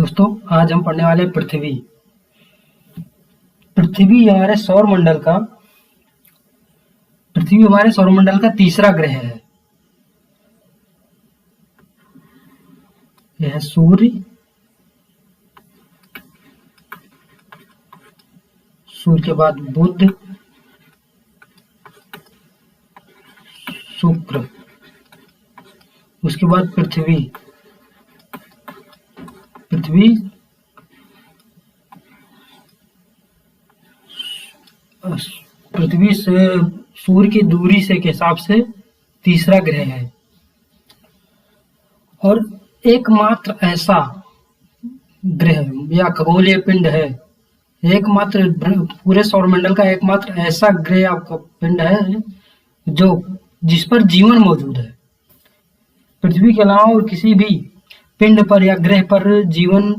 दोस्तों, आज हम पढ़ने वाले हैं पृथ्वी। पृथ्वी हमारे सौरमंडल का तीसरा ग्रह है। यह सूर्य, सूर्य के बाद बुध, शुक्र, उसके बाद पृथ्वी पृथ्वी से सूर्य की दूरी से के हिसाब से तीसरा ग्रह है और एकमात्र ऐसा ग्रह या खगोलीय पिंड है, एकमात्र पूरे सौरमंडल का एकमात्र ऐसा ग्रह या पिंड है जो जिस पर जीवन मौजूद है। पृथ्वी के अलावा और किसी भी पिंड पर या ग्रह पर जीवन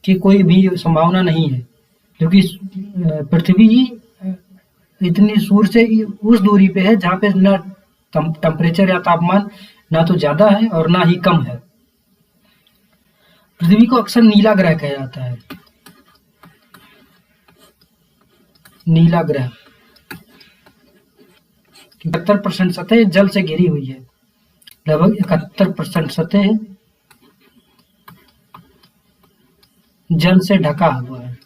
की कोई भी संभावना नहीं है, क्योंकि पृथ्वी इतनी सूर्य से उस दूरी पे है जहाँ पे न टेम्परेचर या तापमान ना तो ज्यादा है और ना ही कम है। पृथ्वी को अक्सर नीला ग्रह कहा जाता है। नीला ग्रह 71% सतह जल से घिरी हुई है। लगभग 71% सतह जल से ढका हुआ है।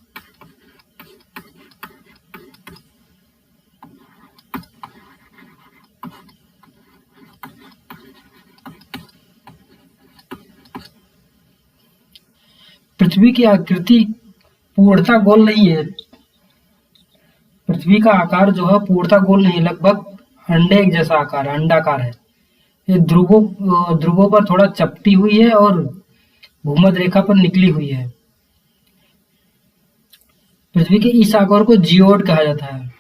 पृथ्वी की आकृति पूर्णतः गोल नहीं है। पृथ्वी का आकार जो है पूर्णतः गोल नहीं, लगभग अंडे जैसा आकार है, अंडाकार है। ये ध्रुवों पर थोड़ा चपटी हुई है और भूमध्य रेखा पर निकली हुई है। पृथ्वी के इस आकार को जियोड कहा जाता है।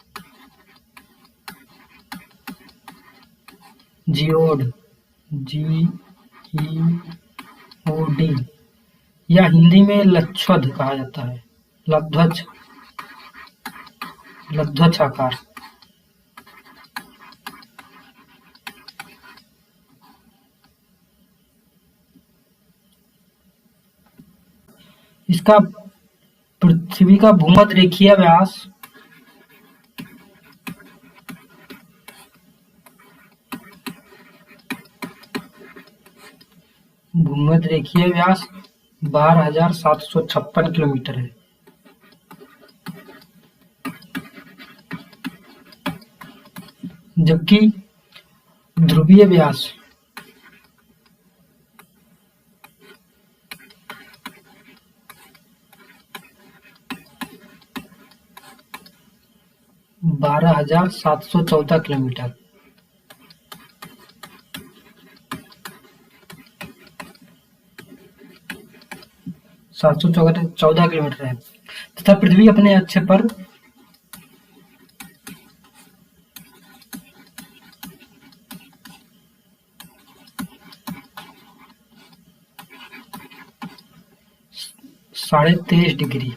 जियोड, GEOD, या हिंदी में लक्षध्वज कहा जाता है। लक्षध्वज आकार। इसका पृथ्वी का भूमध्य रेखीय व्यास भूमध्य रेखीय व्यास 12,756 किलोमीटर है। जबकि ध्रुवीय व्यास 12,714 किलोमीटर। सात सौ 14 किलोमीटर है तथा पृथ्वी अपने अक्ष पर साढ़े 23 डिग्री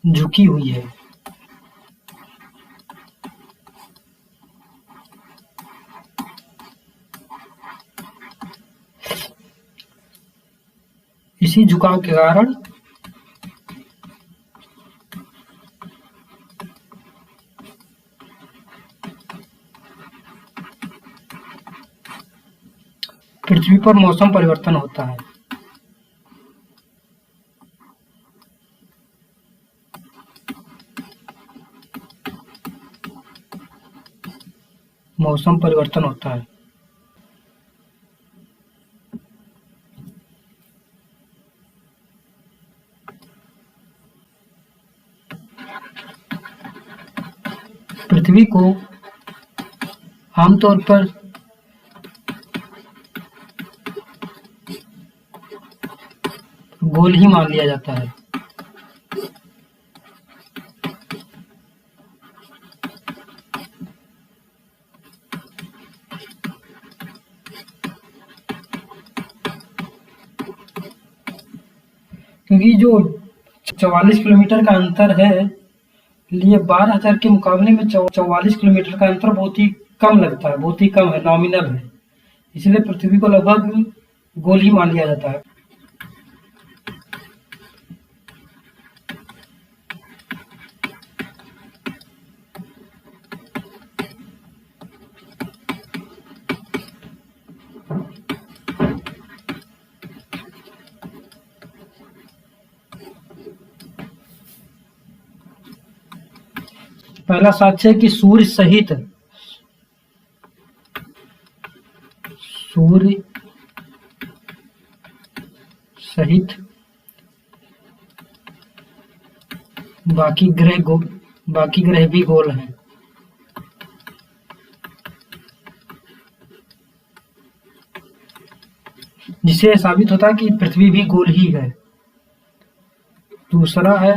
झुकी हुई है। इसी झुकाव के कारण पृथ्वी पर मौसम परिवर्तन होता है। मौसम परिवर्तन होता है। पृथ्वी को आमतौर पर गोल ही मान लिया जाता है। क्योंकि जो 44 किलोमीटर का अंतर है, लिए 12,000 के मुकाबले में 44 किलोमीटर का अंतर बहुत ही कम लगता है, बहुत ही कम है, नॉमिनल है। इसलिए पृथ्वी को लगभग गोल ही मान लिया जाता है। पहला साक्ष्य है कि सूर्य सहित बाकी ग्रह भी गोल हैं। जिससे साबित होता है कि पृथ्वी भी गोल ही है। दूसरा है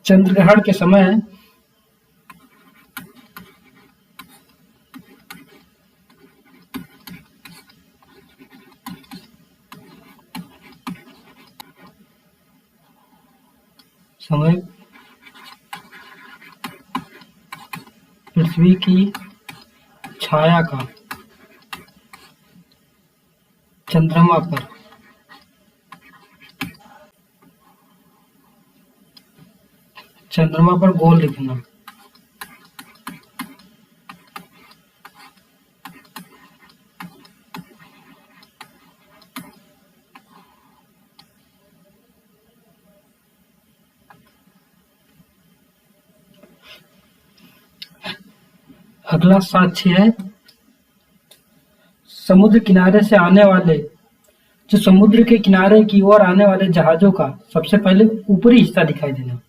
चंद्रग्रहण के समय पृथ्वी की छाया का चंद्रमा पर गोल लिखना। अगला साक्ष्य है समुद्र किनारे से आने वाले जो समुद्र के किनारे की ओर आने वाले जहाजों का सबसे पहले ऊपरी हिस्सा दिखाई देना।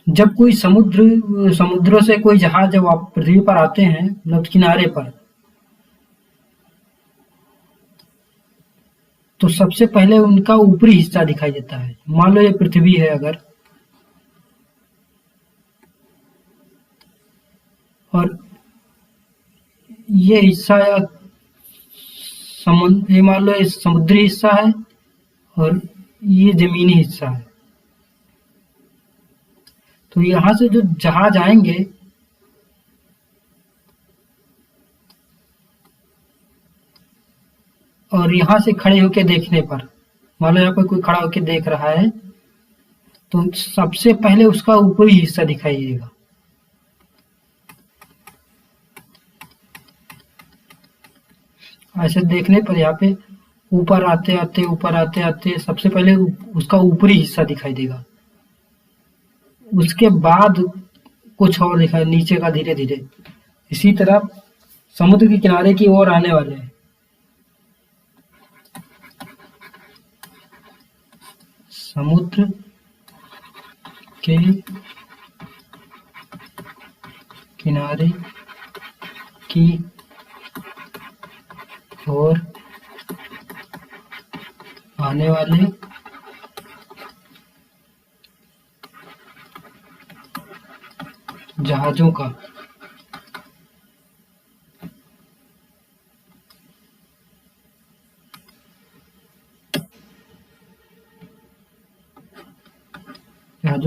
जब कोई समुद्रों से कोई जहाज जब आप पृथ्वी पर आते हैं मतलब किनारे पर, तो सबसे पहले उनका ऊपरी हिस्सा दिखाई देता है। मान लो ये पृथ्वी है अगर, और ये हिस्सा ये मान लो ये समुद्री हिस्सा है और ये जमीनी हिस्सा है। तो यहां से जो जहाज आएंगे और यहां से खड़े होकर देखने पर, मान लो यहाँ पर कोई खड़ा होकर देख रहा है, तो सबसे पहले उसका ऊपरी हिस्सा दिखाई देगा। ऐसे देखने पर यहाँ पे ऊपर आते आते सबसे पहले उसका ऊपरी हिस्सा दिखाई देगा। उसके बाद कुछ और दिखाई नीचे का धीरे धीरे। इसी तरह समुद्र के किनारे की ओर आने वाले हैं, समुद्र के किनारे की ओर आने वाले जहाजों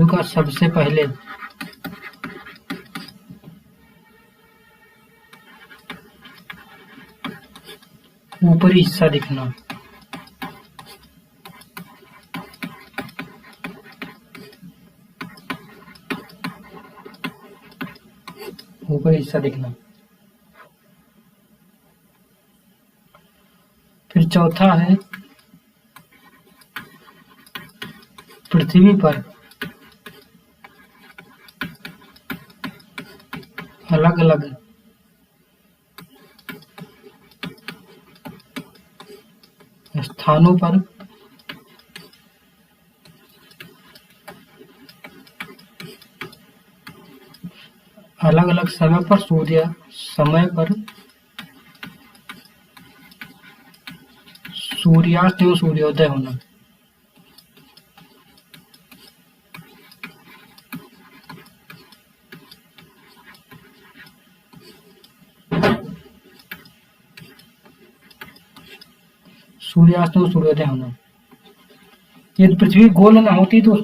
का सबसे पहले ऊपरी हिस्सा दिखना। ऊपरी हिस्सा दिखना। फिर चौथा है पृथ्वी पर अलग अलग स्थानों पर अलग अलग समय पर सूर्यास्त एवं सूर्योदय होना। सूर्यास्त और सूर्योदय होना। यदि पृथ्वी गोल न होती तो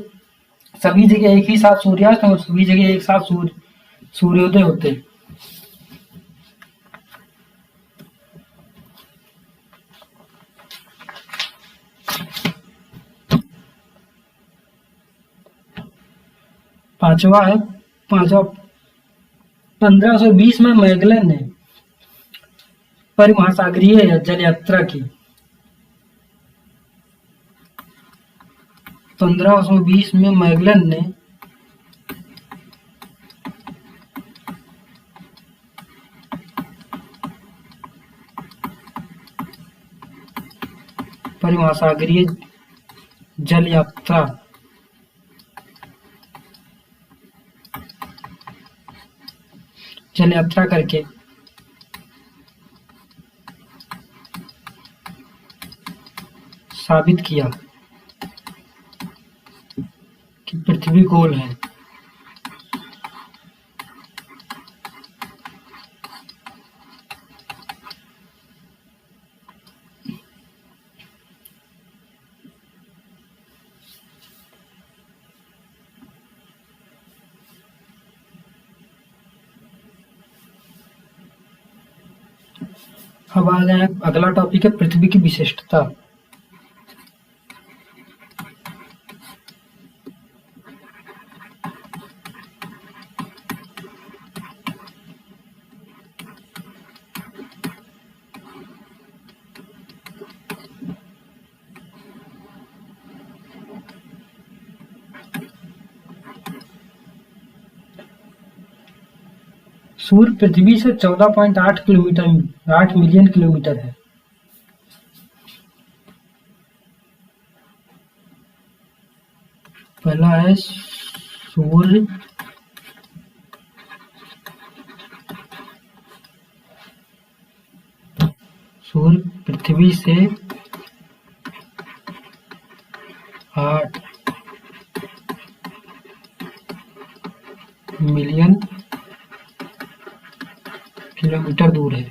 सभी जगह एक ही साथ सूर्यास्त और सभी जगह एक साथ सूर्योदय होते। पांचवा है, पांचवा 1520 में मैगलन ने परिमहासागरीय जल यात्रा की। 1520 में मैगलन ने परिमहासागरीय जल यात्रा करके साबित किया कि पृथ्वी गोल है। अब आ गया अगला टॉपिक है पृथ्वी की विशिष्टता। सूर्य पृथ्वी से 14.8 8 मिलियन किलोमीटर है। पहला है सूर्य पृथ्वी से 8 मिलियन किलोमीटर दूर है।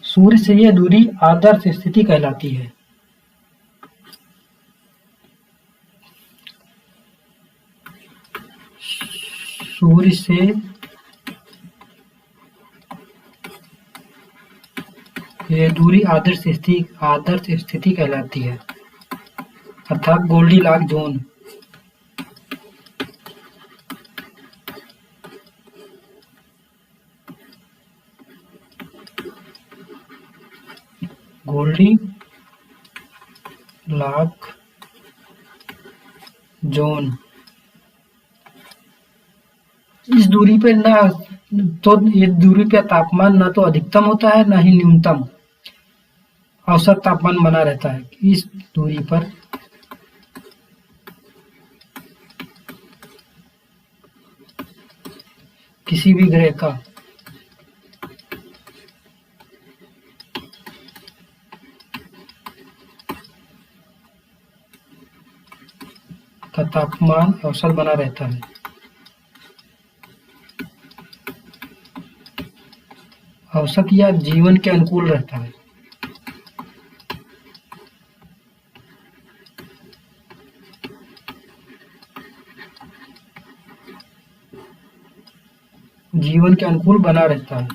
सूर्य से यह दूरी आदर्श स्थिति कहलाती है। सूर्य से यह दूरी आदर्श स्थिति कहलाती है, अर्थात गोल्डीलॉक जोन। गोल्डीलॉक जोन इस दूरी पे ना तो इस दूरी पे तापमान ना तो अधिकतम होता है ना ही न्यूनतम, औसत तापमान बना रहता है। इस दूरी पर किसी भी ग्रह का तापमान औसत बना रहता है। औसत या जीवन के अनुकूल रहता है। जीवन के अनुकूल बना रहता है।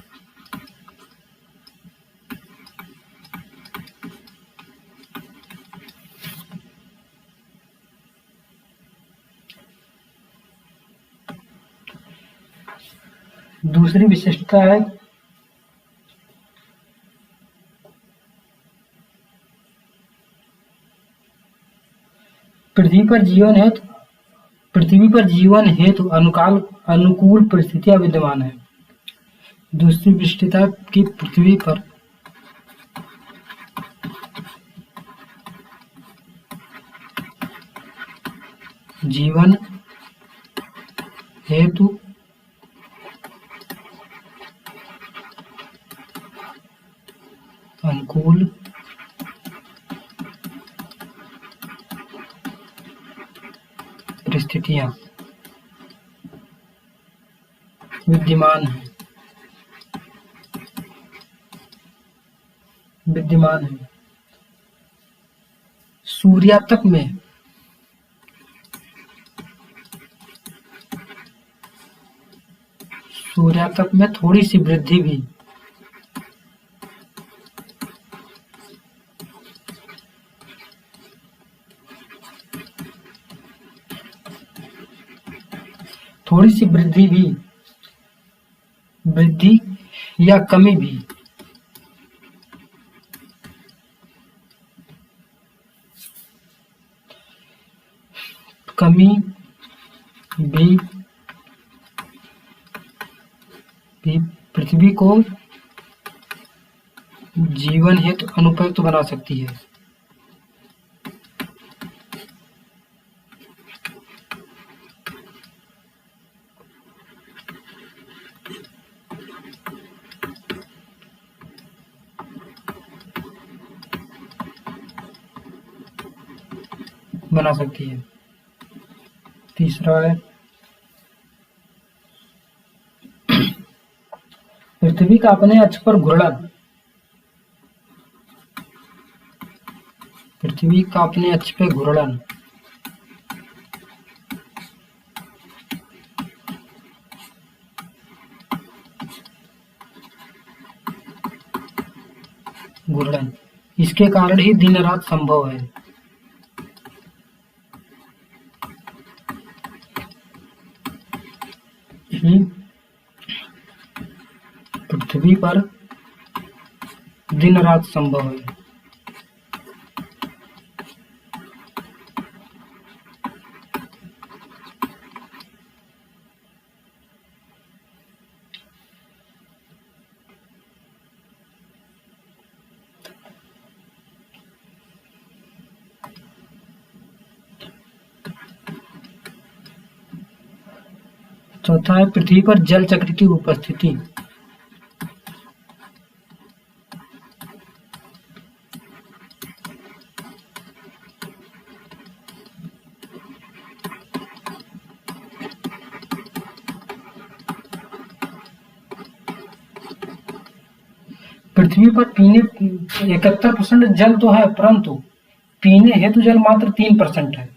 दूसरी विशिष्टता है पृथ्वी पर जीवन हेतु अनुकूल परिस्थितियां विद्यमान है। दूसरी विशिष्टता की पृथ्वी पर जीवन हेतु अनुकूल परिस्थितियां विद्यमान है। सूर्यातप में थोड़ी सी वृद्धि भी थोड़ी सी वृद्धि या कमी भी भी पृथ्वी को जीवन हेतु अनुपयुक्त बना सकती है। तीसरा है पृथ्वी का अपने अक्ष पर घूर्णन। पृथ्वी का अपने अक्ष पे घूर्णन इसके कारण ही दिन रात संभव है। पृथ्वी पर दिन रात संभव है। चौथा है पृथ्वी पर जल चक्र की उपस्थिति। पृथ्वी पर पीने 71% जल तो है, परंतु पीने हेतु जल मात्र 3% है।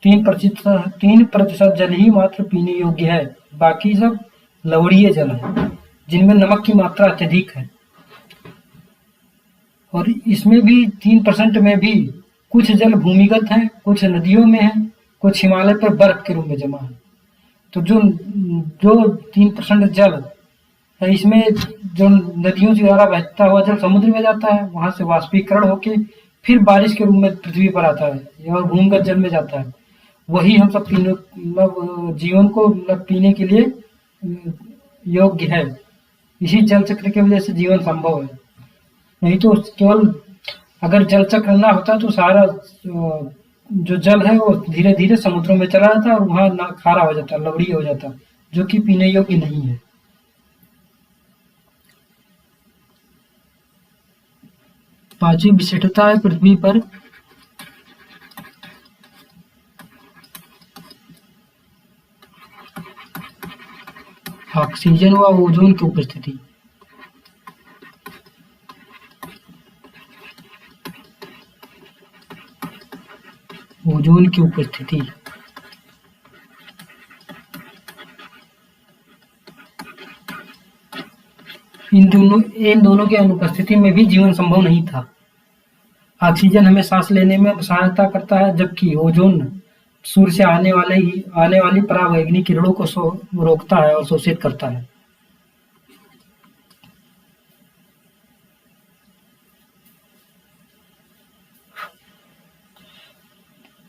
3% जल ही मात्र पीने योग्य है, बाकी सब लवणीय जल है जिनमें नमक की मात्रा अत्यधिक है। और इसमें भी 3% में भी कुछ जल भूमिगत है, कुछ नदियों में है, कुछ हिमालय पर बर्फ के रूप में जमा है। तो जो 3% जल है, इसमें जो नदियों से द्वारा बहता हुआ जल समुद्र में जाता है, वहां से वाष्पीकरण होके फिर बारिश के रूप में पृथ्वी पर आता है और भूमिगत जल में जाता है। वही हम सब जीवन को पीने के लिए योग्य है। इसी जल चक्र की वजह से जीवन संभव है। नहीं तो केवल अगर जल चक्र ना होता तो सारा जो जल है वो धीरे धीरे समुद्रों में चला जाता और वहां खारा हो जाता, लवणीय हो जाता, जो कि पीने योग्य नहीं है। पांचवी विशिष्टता है पृथ्वी पर ऑक्सीजन व ओजोन की उपस्थिति। ओजोन की उपस्थिति इन दोनों के अनुपस्थिति में भी जीवन संभव नहीं था। ऑक्सीजन हमें सांस लेने में सहायता करता है, जबकि ओजोन सूर्य से आने वाली पराबैंगनी किरणों को रोकता है और शोषित करता है।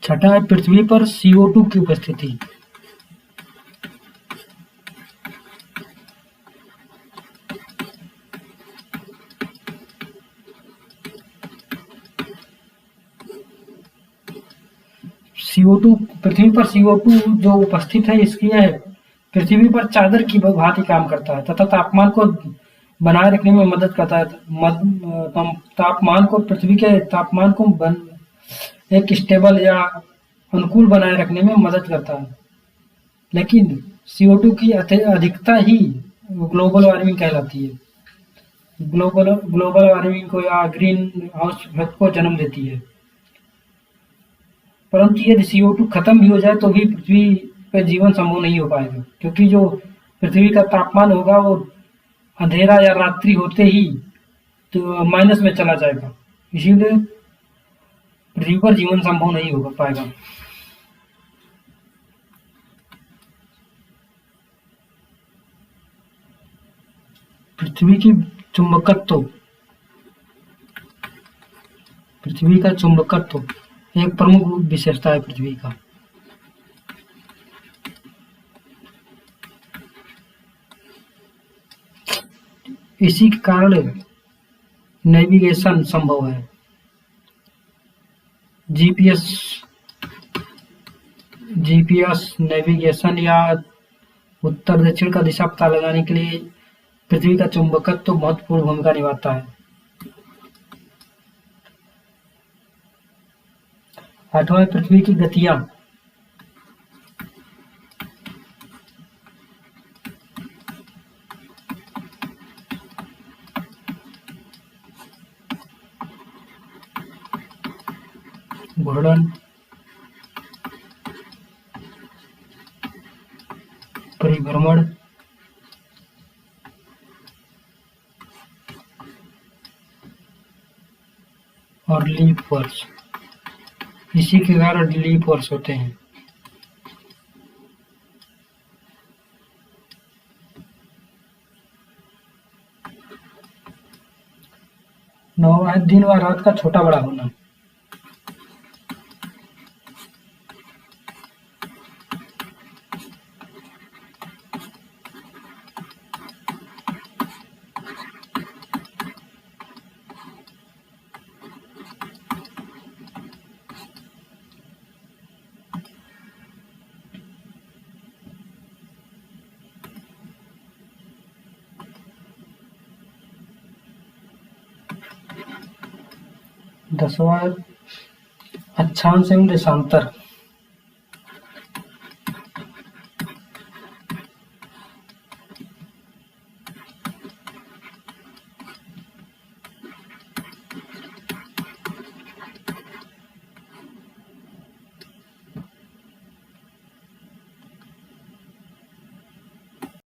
छठा है पृथ्वी पर CO2 की उपस्थिति। CO2 पृथ्वी पर CO2 जो उपस्थित है, इसकी है पृथ्वी पर चादर की भांति काम करता है तथा तापमान को बनाए रखने में मदद करता है। पृथ्वी के तापमान को एक स्टेबल या अनुकूल बनाए रखने में मदद करता है। लेकिन CO2 की अधिकता ही ग्लोबल वार्मिंग कहलाती है। ग्लोबल वार्मिंग को या ग्रीन हाउस इफेक्ट को जन्म देती है। परंतु यदि CO2 खत्म भी हो जाए तो भी पृथ्वी पर जीवन संभव नहीं हो पाएगा, क्योंकि जो पृथ्वी का तापमान होगा वो अंधेरा या रात्रि होते ही तो माइनस में चला जाएगा। इसीलिए पृथ्वी पर जीवन संभव नहीं हो पाएगा। पृथ्वी की चुंबकत्व, पृथ्वी का चुंबकत्व एक प्रमुख विशेषता है पृथ्वी का। इसी के कारण नेविगेशन संभव है। जीपीएस जीपीएस नेविगेशन या उत्तर दक्षिण का दिशा पता लगाने के लिए पृथ्वी का चुंबकत्व तो महत्वपूर्ण भूमिका निभाता है। 8वां पृथ्वी की गतियां। घूर्णन, परिभ्रमण, और लीप वर्ष। इसी के कारण लीप वर्ष होते हैं। नौवां है दिन व रात का छोटा बड़ा होना। दसवां अक्षांश एवं देशांतर।